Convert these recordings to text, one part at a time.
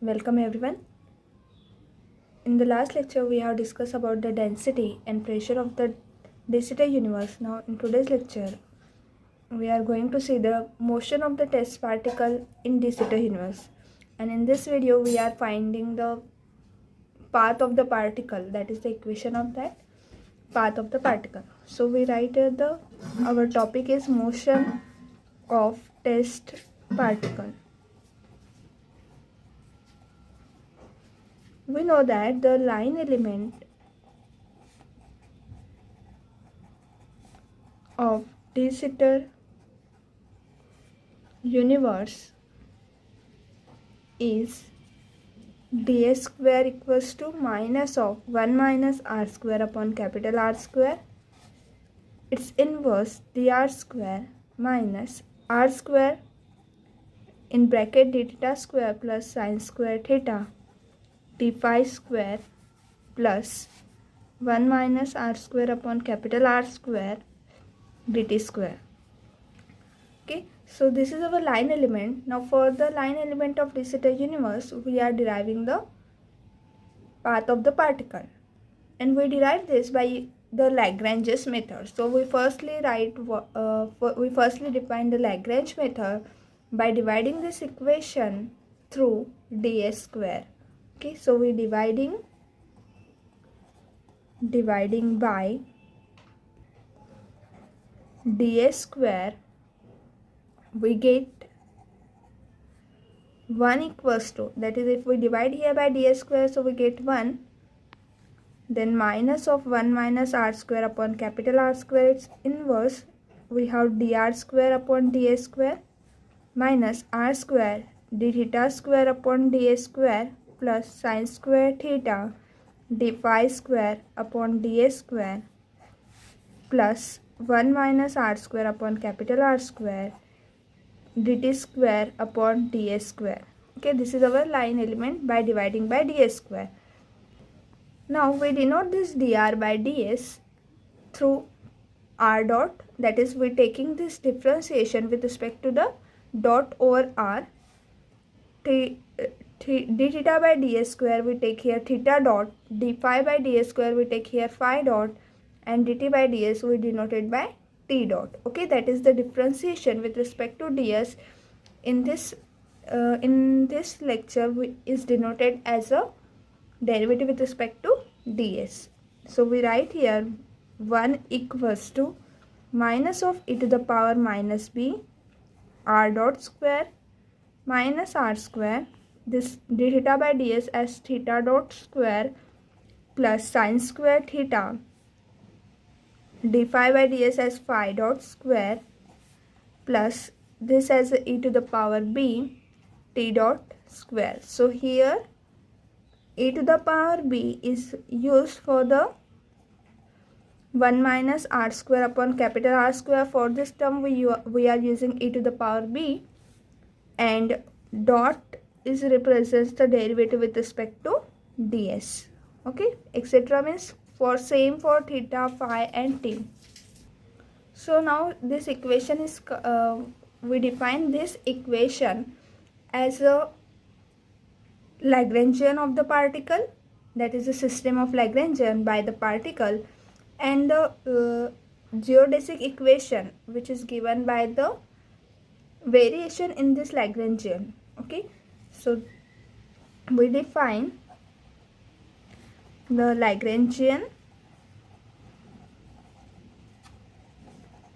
Welcome everyone. In the last lecture we have discussed about the density and pressure of the de Sitter universe. Now in today's lecture we are going to see the motion of the test particle in de Sitter universe, and in this video we are finding the path of the particle, that is the equation of that path of the particle. So we write here our topic is motion of test particle. We know that the line element of de Sitter universe is ds square equals to minus of 1 minus r square upon capital R square. Its inverse dr square minus r square in bracket d theta square plus sine square theta d phi square plus 1 minus r square upon capital R square dt square. Okay, so this is our line element. Now for the line element of de Sitter universe we are deriving the path of the particle, and we derive this by the Lagrange's method. So we firstly define the Lagrange method by dividing this equation through ds square. Okay, so we dividing by ds square, we get 1 equals to, that is if we divide here by ds square, so we get 1, then minus of 1 minus r square upon capital R square, its inverse we have dr square upon ds square minus r square d theta square upon ds square plus sine square theta d phi square upon ds square plus 1 minus r square upon capital R square dt square upon ds square. Okay, this is our line element by dividing by ds square. Now we denote this dr by ds through r dot, that is we taking this differentiation with respect to the dot over r. d theta by ds square we take here theta dot, d phi by ds square we take here phi dot, and dt by ds we denoted by t dot. Okay, that is the differentiation with respect to ds in this lecture is denoted as a derivative with respect to ds. So we write here 1 equals to minus of e to the power minus b r dot square minus r square, this d theta by ds as theta dot square plus sine square theta d phi by ds as phi dot square plus this as e to the power b t dot square. So here e to the power b is used for the 1 minus r square upon capital R square. For this term we are using e to the power b, and dot is represents the derivative with respect to ds. Okay, etc. means for same for theta, phi and t. So now this equation is we define this equation as a Lagrangian of the particle, that is a system of Lagrangian by the particle, and the geodesic equation which is given by the variation in this Lagrangian. Okay, so we define the Lagrangian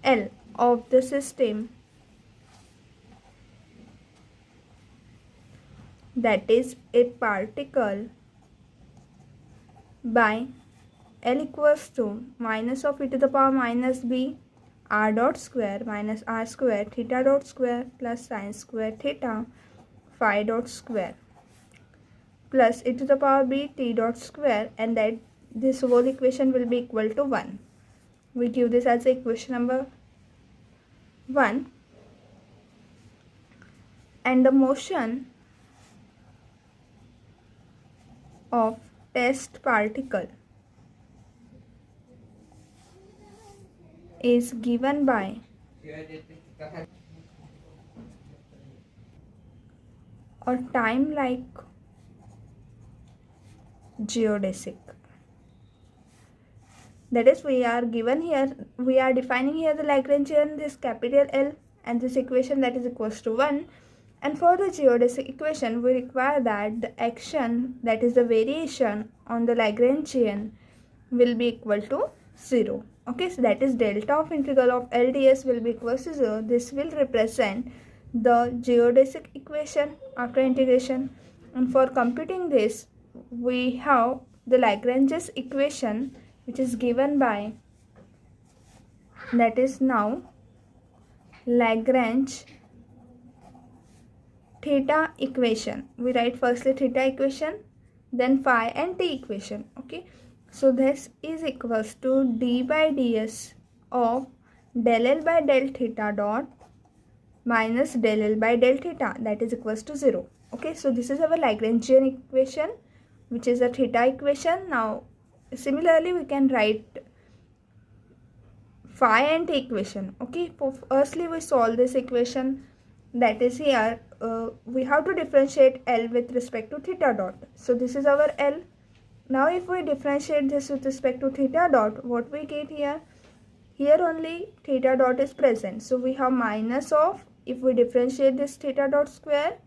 L of the system, that is a particle, by L equals to minus of e to the power minus b r dot square minus r square theta dot square plus sine square theta phi dot square plus e to the power b t dot square, and that this whole equation will be equal to 1. We give this as equation number 1, and the motion of test particle is given by a time like geodesic. That is, we are defining here the Lagrangian, this capital L, and this equation that is equals to 1. And for the geodesic equation, we require that the action, that is the variation on the Lagrangian, will be equal to 0. Okay, so that is delta of integral of LDS will be equal to 0. This will represent the geodesic equation after integration. And for computing this, we have the Lagrange's equation, which is given by, that is now Lagrange theta equation. We write firstly theta equation, then phi and t equation. Okay, so this is equals to d by ds of del L by del theta dot minus del L by del theta, that is equals to 0. Okay, so this is our Lagrangian equation, which is a theta equation. Now similarly we can write phi and t equation. Okay, firstly we solve this equation, that is here we have to differentiate L with respect to theta dot. So this is our L. Now if we differentiate this with respect to theta dot, what we get here? Here only theta dot is present. So we have minus of, if we differentiate this theta dot square,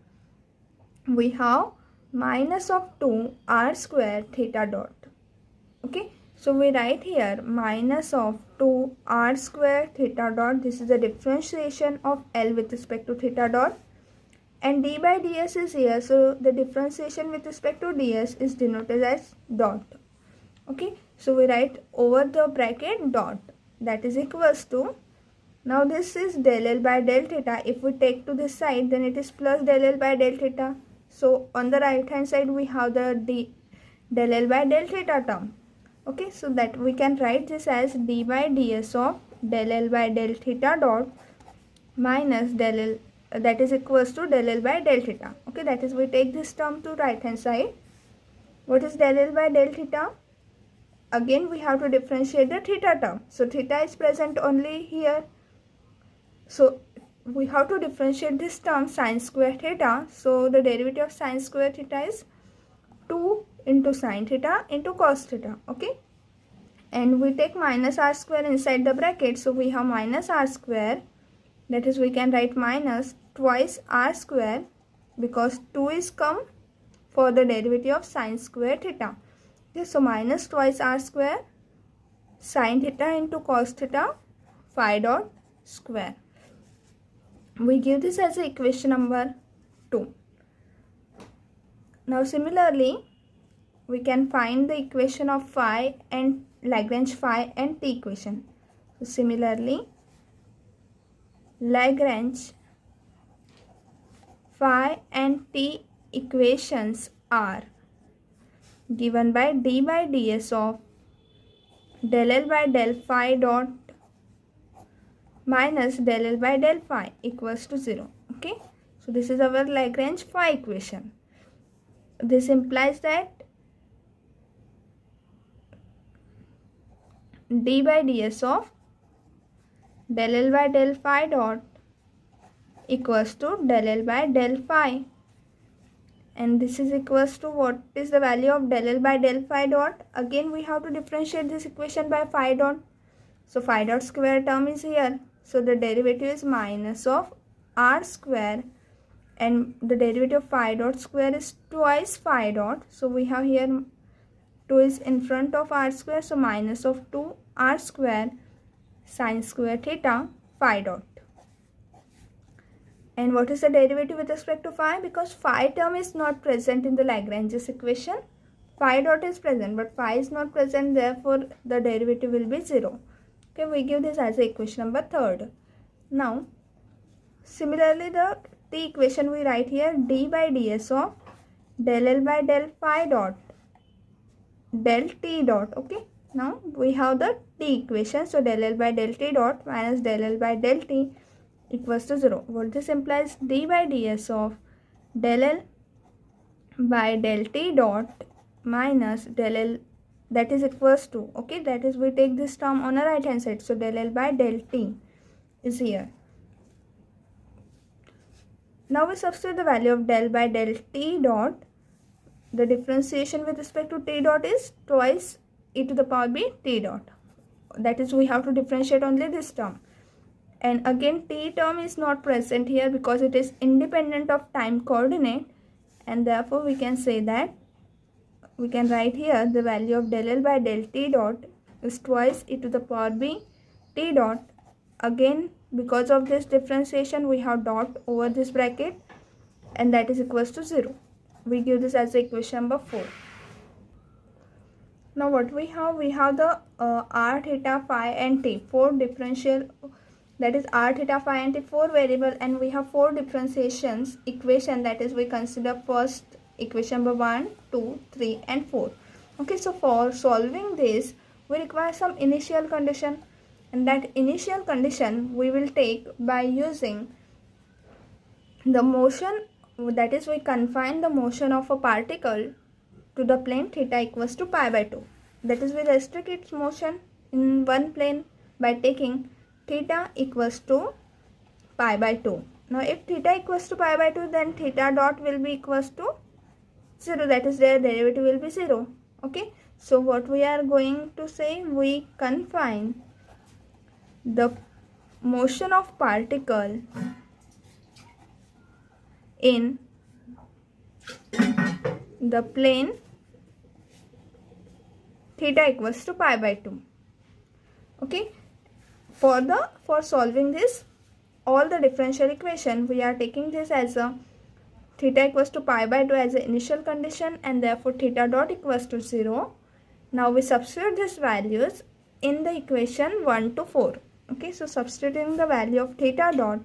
we have minus of 2 r square theta dot. Okay, so we write here minus of 2 r square theta dot. This is the differentiation of L with respect to theta dot. And d by ds is here, so the differentiation with respect to ds is denoted as dot. Okay, so we write over the bracket dot, that is equals to, now this is del L by del theta. If we take to this side, then it is plus del L by del theta. So on the right hand side we have the del L by del theta term. Okay, so that we can write this as d by ds of del L by del theta dot minus del L, that is equals to del L by del theta. Okay, that is we take this term to right hand side. What is del L by del theta? Again we have to differentiate the theta term. So theta is present only here. So we have to differentiate this term sine square theta. So the derivative of sine square theta is 2 into sine theta into cos theta. Okay, and we take minus r square inside the bracket. So we have minus r square, that is we can write minus twice r square, because 2 is come for the derivative of sine square theta. Okay, so minus twice r square sine theta into cos theta phi dot square. We give this as a equation number 2. Now similarly we can find the equation of phi and Lagrange phi and t equation. So similarly Lagrange phi and t equations are given by d by ds of del L by del phi dot minus del L by del phi equals to 0. Okay, so this is our Lagrange phi equation. This implies that d by ds of del L by del phi dot equals to del L by del phi, and this is equals to, what is the value of del L by del phi dot? Again we have to differentiate this equation by phi dot. So phi dot square term is here, so the derivative is minus of r square, and the derivative of phi dot square is twice phi dot. So we have here 2 is in front of r square, so minus of 2 r square sine square theta phi dot. And what is the derivative with respect to phi? Because phi term is not present in the Lagrange's equation, phi dot is present but phi is not present, therefore the derivative will be 0. Okay, we give this as a equation number 3rd. Now similarly the t equation we write here d by ds of del L by del phi dot del t dot. Okay, now we have the t equation, so del L by del t dot minus del L by del t equals to 0. What this implies? D by ds of del L by del t dot minus del L, that is equals to, okay, that is we take this term on the right hand side, so del L by del t is here. Now we substitute the value of del by del t dot the differentiation with respect to t dot is twice e to the power b t dot. That is, we have to differentiate only this term. And again, t term is not present here because it is independent of time coordinate, and therefore we can say that we can write here the value of del L by del t dot is twice e to the power b t dot. Again, because of this differentiation, we have dot over this bracket, and that is equals to 0. We give this as equation number 4. Now what we have? We have the r, theta, phi and t, 4 differential, that is r, theta, phi and t, 4 variable, and we have 4 differentiations equation, that is we consider first equation number 1, 2, 3 and 4. Okay, so for solving this we require some initial condition, and that initial condition we will take by using the motion, that is we confine the motion of a particle to the plane theta equals to pi by 2. That is, we restrict its motion in one plane by taking theta equals to pi by 2. Now if theta equals to pi by 2, then theta dot will be equals to 0, that is their derivative will be 0. Okay, so what we are going to say, we confine the motion of particle in the plane theta equals to pi by 2. Okay, for solving this all the differential equation, we are taking this as a theta equals to pi by 2 as the initial condition, and therefore theta dot equals to 0. Now we substitute these values in the equation 1 to 4. Okay, so substituting the value of theta dot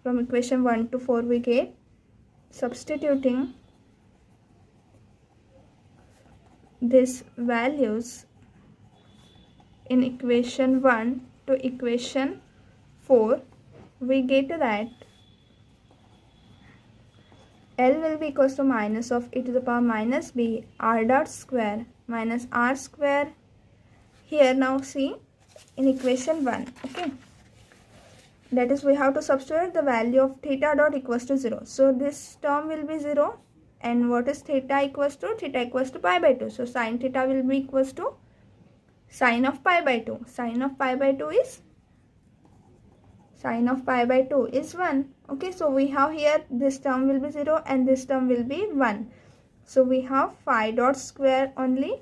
from equation 1 to 4, we get, substituting these values in equation 1 to equation 4, we get that L will be equals to minus of e to the power minus b r dot square minus r square. Here now see in equation 1, okay, that is we have to substitute the value of theta dot equals to 0. So this term will be 0, and what is theta equals to? Theta equals to pi by 2. So sin theta will be equals to sine of pi by 2. Sine of pi by 2 is 1. Okay, so we have here this term will be 0 and this term will be 1. So we have phi dot square only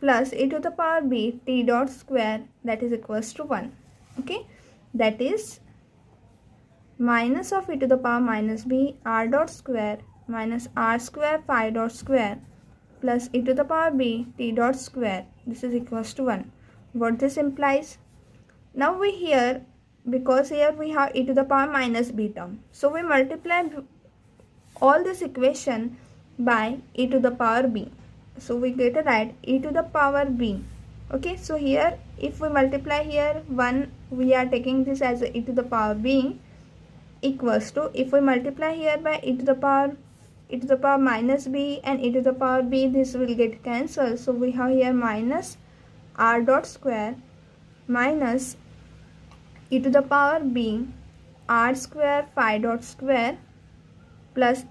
plus e to the power b t dot square, that is equals to 1. Okay, that is minus of e to the power minus b r dot square minus r square phi dot square plus e to the power b t dot square, this is equals to 1. What this implies? Now we here, because here we have e to the power minus b term, so we multiply all this equation by e to the power b. So we get that e to the power b. Okay, so here if we multiply here 1, we are taking this as e to the power b equals to, if we multiply here by e to the power minus b and e to the power b, this will get cancelled. So we have here minus r dot square minus e to the power b r square phi dot square plus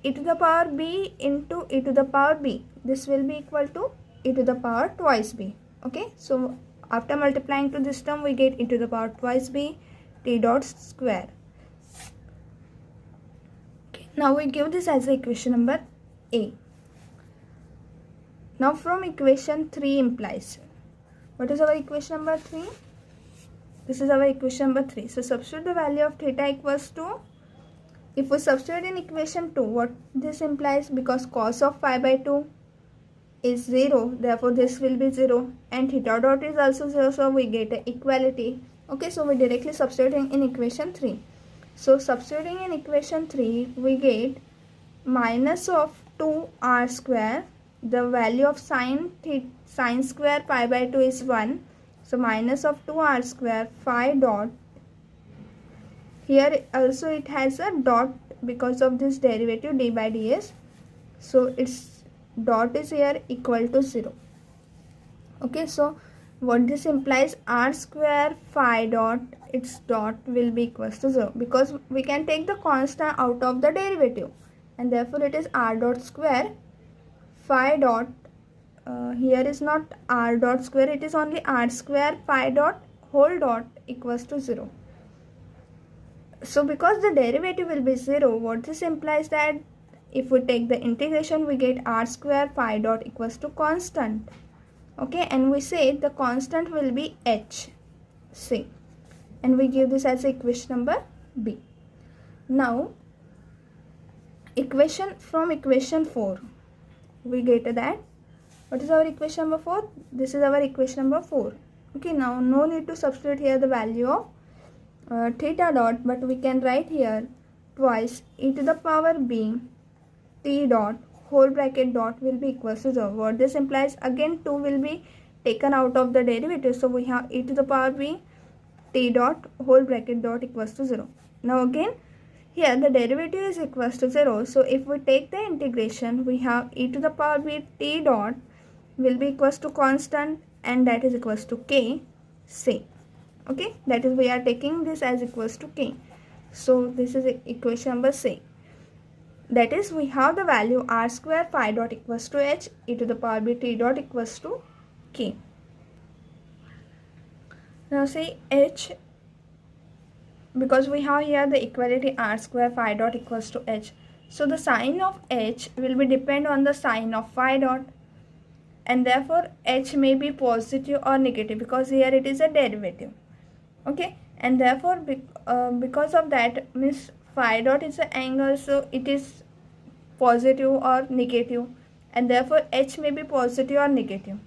e to the power b into e to the power b. This will be equal to e to the power twice b. Okay, so after multiplying to this term, we get e to the power twice b t dot square. Okay, now we give this as the equation number A. Now from equation 3 implies, what is our equation number 3? This is our equation number 3. So substitute the value of theta equals to, if we substitute in equation 2, what this implies, because cos of phi by 2 is 0, therefore this will be 0, and theta dot is also 0, so we get an equality. Okay, so we directly substituting in equation 3. So substituting in equation 3, we get minus of 2r square, the value of sine square pi by 2 is 1, so minus of 2r square phi dot, here also it has a dot because of this derivative d by ds, so its dot is here equal to 0. Okay, so what this implies, r square phi dot its dot will be equals to 0, because we can take the constant out of the derivative, and therefore it is r dot square phi dot, here is not r dot square, it is only r square phi dot whole dot equals to 0. So because the derivative will be 0, what this implies that if we take the integration, we get r square phi dot equals to constant. Okay, and we say the constant will be h, c, and we give this as equation number b. Now from equation 4 we get that, what is our equation number 4? This is our equation number 4. Okay, now no need to substitute here the value of theta dot, but we can write here twice e to the power b t dot whole bracket dot will be equals to 0. What this implies, again 2 will be taken out of the derivative, so we have e to the power b t dot whole bracket dot equals to 0. Now again here the derivative is equals to 0, so if we take the integration, we have e to the power b t dot will be equals to constant, and that is equals to k c. Okay, that is we are taking this as equals to k. So this is equation number c. That is, we have the value r square phi dot equals to h, e to the power b t dot equals to k. Now say h, because we have here the equality r square phi dot equals to h, so the sign of h will be depend on the sign of phi dot, and therefore h may be positive or negative, because here it is a derivative. Okay, and therefore because of that, means phi dot is an angle, so it is positive or negative, and therefore h may be positive or negative.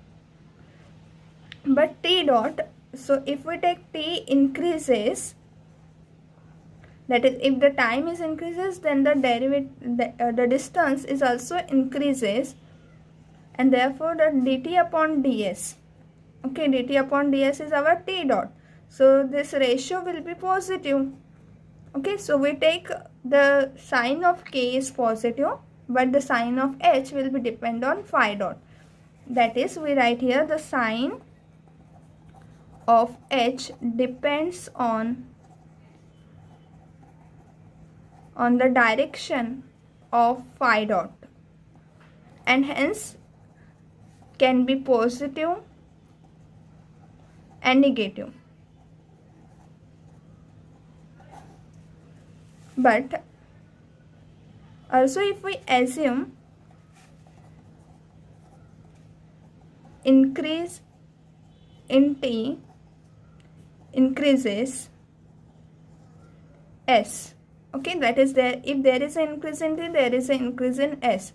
But t dot, so if we take t increases, that is if the time is increases, then the the distance is also increases, and therefore the dt upon ds, okay, dt upon ds is our t dot, so this ratio will be positive. Okay, so we take the sign of k is positive, but the sign of h will be depend on phi dot. That is, we write here the sign of h depends on the direction of phi dot, and hence can be positive and negative. But also if we assume increase in t increases s, okay, that is there, if there is an increase in t, there is an increase in s,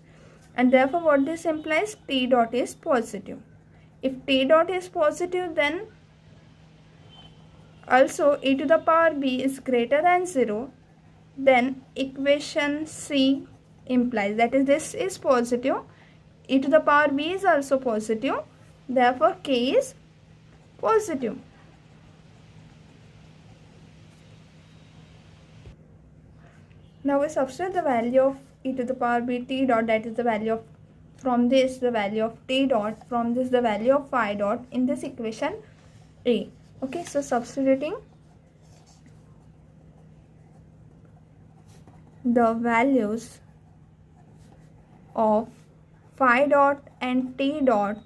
and therefore what this implies, t dot is positive. If t dot is positive, then also e to the power b is greater than 0, then equation c implies, that is this is positive, e to the power b is also positive, therefore k is positive. Now we substitute the value of e to the power b t dot, that is the value of, from this the value of t dot, from this the value of phi dot in this equation a. Okay, so substituting the values of phi dot and t dot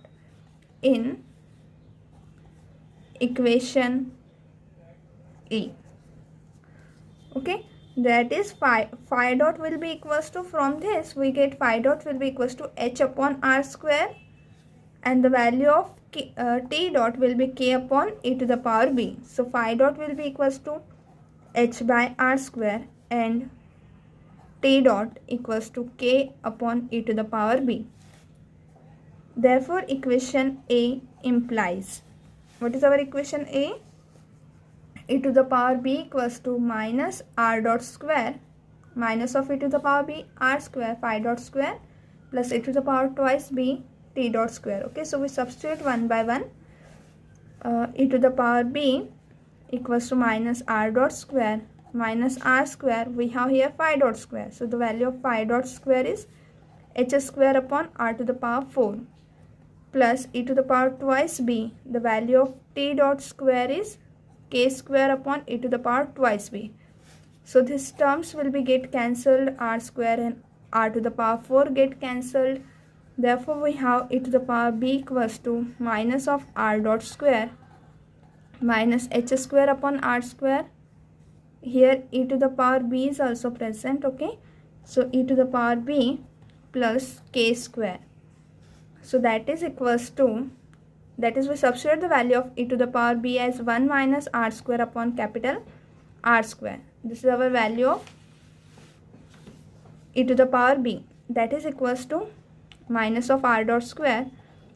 in equation E. Okay, that is phi dot will be equals to, from this we get phi dot will be equals to h upon r square, and the value of t dot will be k upon e to the power b. So phi dot will be equals to h by r square, and t dot equals to k upon e to the power b. Therefore equation A implies, what is our equation A? E to the power b equals to minus r dot square, minus of e to the power b r square phi dot square, plus e to the power twice b t dot square. Okay, so we substitute one by one. E to the power b equals to minus r dot square minus r square, we have here phi dot square, so the value of phi dot square is h square upon r to the power 4, plus e to the power twice b, the value of t dot square is k square upon e to the power twice b. So these terms will be get cancelled, r square and r to the power 4 get cancelled. Therefore we have e to the power b equals to minus of r dot square minus h square upon r square. Here e to the power b is also present, okay. So e to the power b plus k square. So that is equals to, that is we substitute the value of e to the power b as 1 minus r square upon capital R square. This is our value of e to the power b, that is equals to minus of r dot square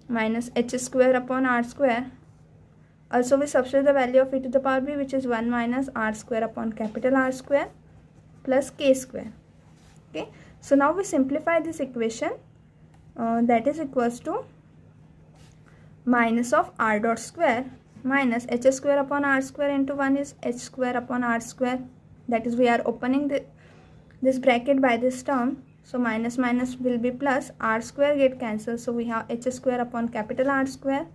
minus h square upon r square. Also we substitute the value of e to the power b, which is 1 minus r square upon capital R square plus k square. Okay, so now we simplify this equation, that is equals to minus of r dot square minus h square upon r square into 1 is h square upon r square. That is we are opening this bracket by this term. So minus minus will be plus, r square get cancelled. So we have h square upon capital R square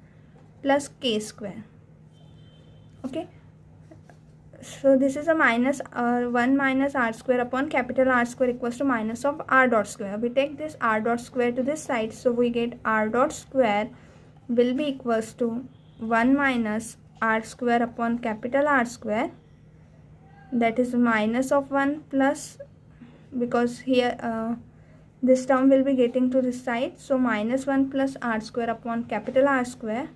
plus k square. Okay. So this is a minus 1 minus r square upon capital R square equals to minus of r dot square. We take this r dot square to this side. So we get r dot square will be equals to 1 minus r square upon capital R square, that is minus of 1 plus, because here this term will be getting to this side. So minus 1 plus r square upon capital R square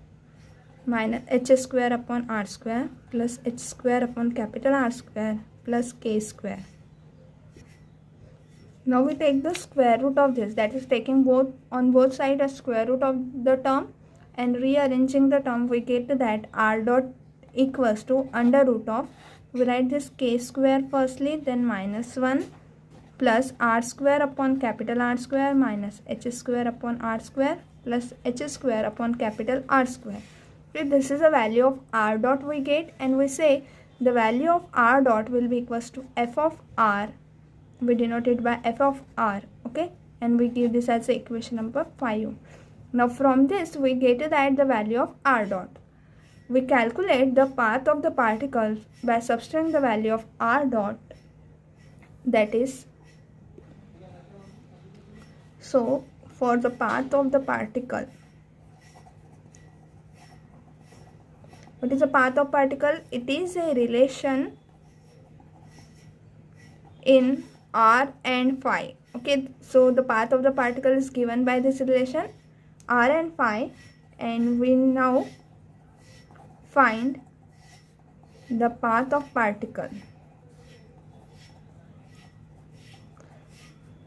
minus h square upon r square plus h square upon capital R square plus k square. Now we take the square root of this, that is taking both on both sides a square root of the term and rearranging the term. We get that r dot equals to under root of, we write this k square firstly, then minus 1 plus r square upon capital R square minus h square upon r square plus h square upon capital R square. Okay, this is the value of r dot we get, and we say the value of r dot will be equals to f of r, we denote it by f of r, okay, and we give this as the equation number 5. Now from this we get that the value of r dot. We calculate the path of the particles by substituting the value of r dot, that is, so for the path of the particle, what is the path of particle? It is a relation in r and phi. Okay, so the path of the particle is given by this relation r and phi, and we now find the path of particle.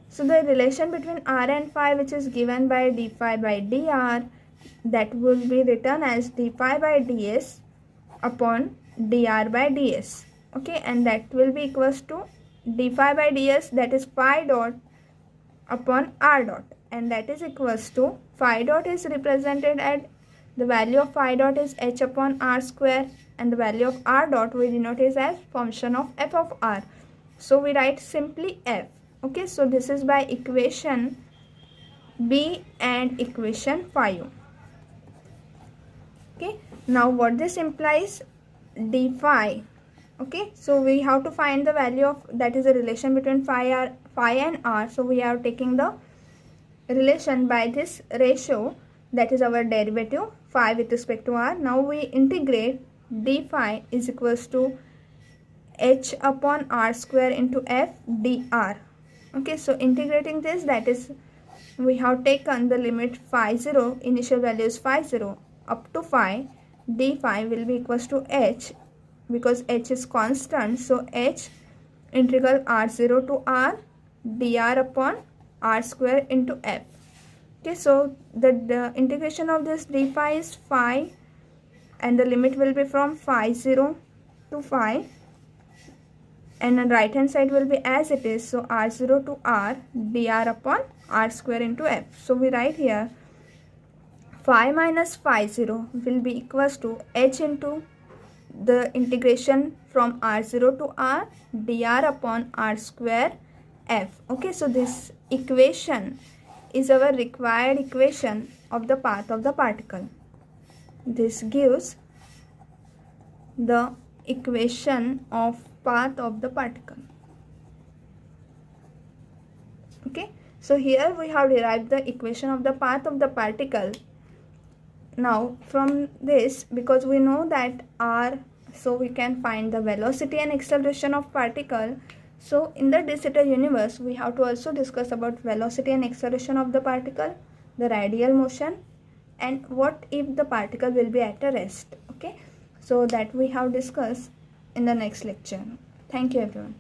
So the relation between r and phi, which is given by d phi by dr, that will be written as d phi by ds upon dr by ds. Okay, and that will be equals to d phi by ds, that is phi dot upon r dot, and that is equals to phi dot is represented at the value of phi dot is h upon r square, and the value of r dot we denote is as function of f of r. So we write simply f. Okay, so this is by equation b and equation 5. Okay, now what this implies, d phi. Okay, so we have to find the value of, that is a relation between phi and r. So we are taking the relation by this ratio, that is our derivative phi with respect to r. Now we integrate d phi is equals to h upon r square into f dr. Okay, so integrating this, that is we have taken the limit phi 0, initial value is phi 0 up to phi, d phi will be equals to h, because h is constant, so h integral r0 to r dr upon r square into f. Okay, so the integration of this d phi is phi, and the limit will be from phi 0 to phi, and on right hand side will be as it is, so r0 to r dr upon r square into f. So we write here phi minus phi 0 will be equals to h into the integration from r0 to r dr upon r square f. Okay, so this equation is our required equation of the path of the particle. This gives the equation of path of the particle. Okay, so here we have derived the equation of the path of the particle. Now from this, because we know that r, so we can find the velocity and acceleration of particle. So in the de Sitter universe, we have to also discuss about velocity and acceleration of the particle, the radial motion, and what if the particle will be at a rest. Okay, so that we have discussed in the next lecture. Thank you everyone.